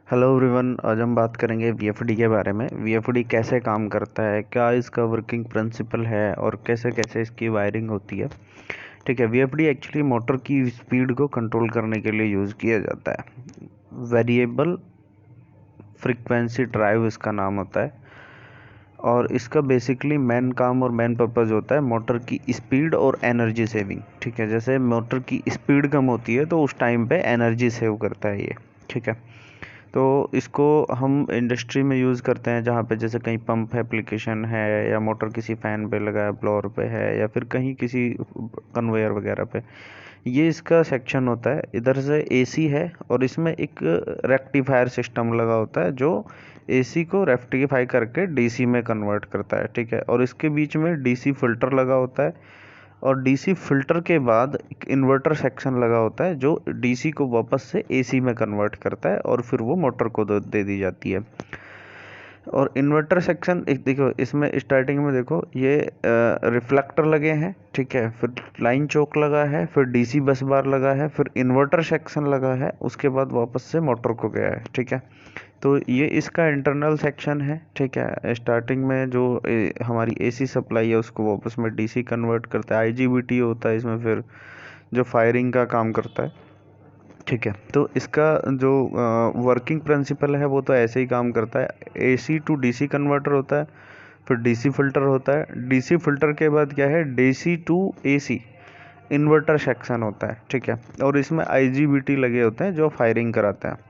Hello everyone, आज हम बात करेंगे वीएफडी के बारे में। वीएफडी कैसे काम करता है, क्या इसका वर्किंग प्रिंसिपल है और कैसे कैसे इसकी वायरिंग होती है। ठीक है, वीएफडी एक्चुअली मोटर की स्पीड को कंट्रोल करने के लिए यूज़ किया जाता है। वेरिएबल फ्रीक्वेंसी ड्राइव इसका नाम होता है और इसका बेसिकली मेन काम और मेन पर्पज़ होता है मोटर की स्पीड और एनर्जी सेविंग। ठीक है, जैसे मोटर की स्पीड कम होती है तो उस टाइम पे एनर्जी सेव करता है ये। ठीक है, तो इसको हम इंडस्ट्री में यूज़ करते हैं जहाँ पे जैसे कहीं पंप एप्लीकेशन है या मोटर किसी फ़ैन पे लगा है, ब्लोअर पे है या फिर कहीं किसी कन्वेयर वगैरह पे। ये इसका सेक्शन होता है। इधर से एसी है और इसमें एक रेक्टिफायर सिस्टम लगा होता है जो एसी को रेक्टिफाई करके डीसी में कन्वर्ट करता है। ठीक है, और इसके बीच में डीसी फिल्टर लगा होता है और डीसी फिल्टर के बाद एक इन्वर्टर सेक्शन लगा होता है जो डीसी को वापस से एसी में कन्वर्ट करता है और फिर वो मोटर को दे दी जाती है। और इन्वर्टर सेक्शन एक देखो, इसमें स्टार्टिंग में देखो ये रिफ्लेक्टर लगे हैं। ठीक है, फिर लाइन चोक लगा है, फिर डीसी बस बार लगा है, फिर इन्वर्टर सेक्शन लगा है, उसके बाद वापस से मोटर को गया है। ठीक है, तो ये इसका इंटरनल सेक्शन है। ठीक है, स्टार्टिंग में जो हमारी एसी सप्लाई है उसको वापस में डीसी कन्वर्ट करता है। आईजीबीटी होता है इसमें, फिर जो फायरिंग का काम करता है। ठीक है, तो इसका जो वर्किंग प्रिंसिपल है वो तो ऐसे ही काम करता है। एसी टू डीसी कन्वर्टर होता है, फिर डीसी फिल्टर होता है। डीसी फिल्टर के बाद क्या है, DC to AC inverter section होता है। ठीक है, और इसमें आईजीबीटी लगे होते हैं जो फायरिंग कराते हैं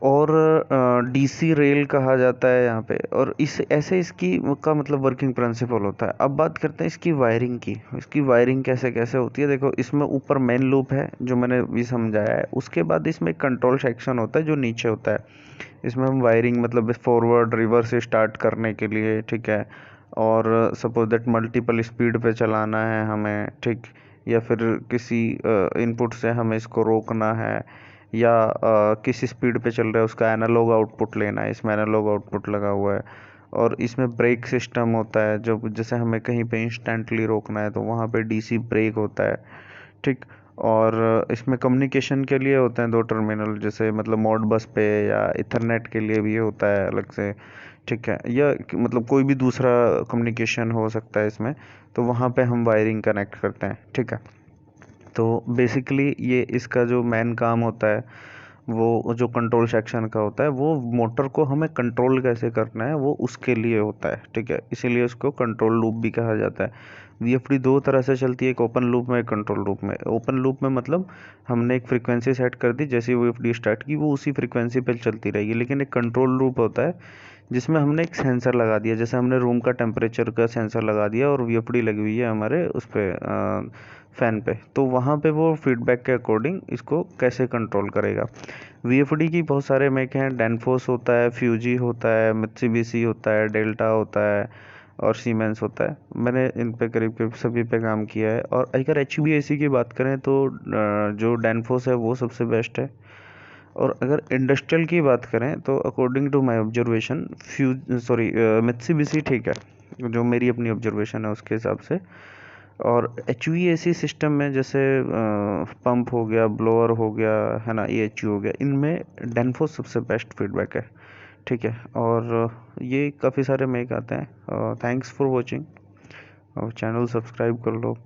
और डीसी रेल कहा जाता है यहाँ पे। और इस ऐसे इसकी का मतलब वर्किंग प्रिंसिपल होता है। अब बात करते हैं इसकी वायरिंग की। इसकी वायरिंग कैसे कैसे होती है। देखो, इसमें ऊपर मेन लूप है जो मैंने भी समझाया है। उसके बाद इसमें एक कंट्रोल सेक्शन होता है जो नीचे होता है। इसमें हम वायरिंग मतलब फॉरवर्ड रिवर्स स्टार्ट करने के लिए, ठीक है, और सपोज दैट मल्टीपल स्पीड पे चलाना है हमें, ठीक, या फिर किसी इनपुट से हमें इसको रोकना है या किस स्पीड पे चल रहा है उसका एनालॉग आउटपुट लेना है। इसमें एनालॉग आउटपुट लगा हुआ है। और इसमें ब्रेक सिस्टम होता है जो जैसे हमें कहीं पे इंस्टेंटली रोकना है तो वहाँ पे डीसी ब्रेक होता है। ठीक, और इसमें कम्युनिकेशन के लिए होते हैं दो टर्मिनल, जैसे मतलब मॉड बस पे या इथरनेट के लिए भी होता है अलग से। ठीक है, या मतलब कोई भी दूसरा कम्युनिकेशन हो सकता है इसमें, तो वहाँ पे हम वायरिंग कनेक्ट करते हैं। ठीक है, तो बेसिकली ये इसका जो मेन काम होता है वो जो कंट्रोल सेक्शन का होता है वो मोटर को हमें कंट्रोल कैसे करना है वो उसके लिए होता है। ठीक है, इसीलिए उसको कंट्रोल लूप भी कहा जाता है। वीएफडी दो तरह से चलती है, एक ओपन लूप में, एक कंट्रोल लूप में। ओपन लूप में मतलब हमने एक फ्रीक्वेंसी सेट कर दी, जैसे वीएफडी स्टार्ट की वो उसी फ्रीक्वेंसी पर चलती रहेगी। लेकिन एक कंट्रोल लूप होता है जिसमें हमने एक सेंसर लगा दिया, जैसे हमने रूम का टेम्परेचर का सेंसर लगा दिया और वीएफडी लगी हुई है हमारे उस पर फ़ैन पे, तो वहाँ पे वो फीडबैक के अकॉर्डिंग इसको कैसे कंट्रोल करेगा। वीएफडी की बहुत सारे मेक हैं। डैनफोर्स होता है, फ्यूजी होता है, मित्सुबिशी होता है, डेल्टा होता है और सीमेंस होता है। मैंने इन पे करीब करीब सभी पे काम किया है। और अगर एचवीएसी की बात करें तो जो डैनफोर्स है वो सबसे बेस्ट है। और अगर इंडस्ट्रियल की बात करें तो according to my observation Mitsubishi ठीक है, जो मेरी अपनी ऑब्जर्वेशन है उसके हिसाब से। और एच सिस्टम में जैसे पंप हो गया, ब्लोअर हो गया, है ना, ये एच हो गया, इनमें डेनफोर्स सबसे बेस्ट फीडबैक है। ठीक है, और ये काफ़ी सारे मेक आते हैं। थैंक्स फॉर वॉचिंग और चैनल सब्सक्राइब कर लो।